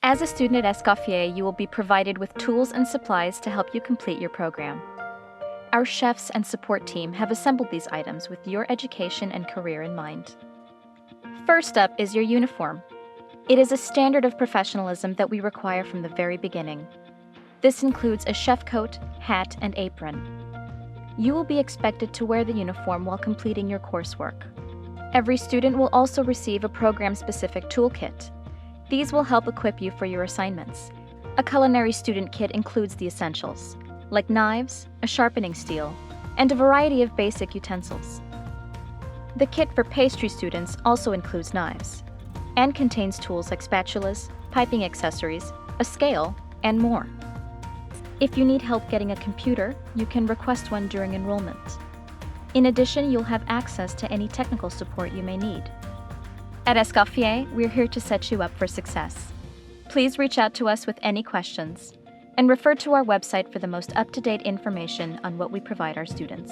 As a student at Escoffier, you will be provided with tools and supplies to help you complete your program. Our chefs and support team have assembled these items with your education and career in mind. First up is your uniform. It is a standard of professionalism that we require from the very beginning. This includes a chef coat, hat, and apron. You will be expected to wear the uniform while completing your coursework. Every student will also receive a program-specific toolkit. These will help equip you for your assignments. A culinary student kit includes the essentials, like knives, a sharpening steel, and a variety of basic utensils. The kit for pastry students also includes knives, and contains tools like spatulas, piping accessories, a scale, and more. If you need help getting a computer, you can request one during enrollment. In addition, you'll have access to any technical support you may need. At Escoffier, we're here to set you up for success. Please reach out to us with any questions, and refer to our website for the most up-to-date information on what we provide our students.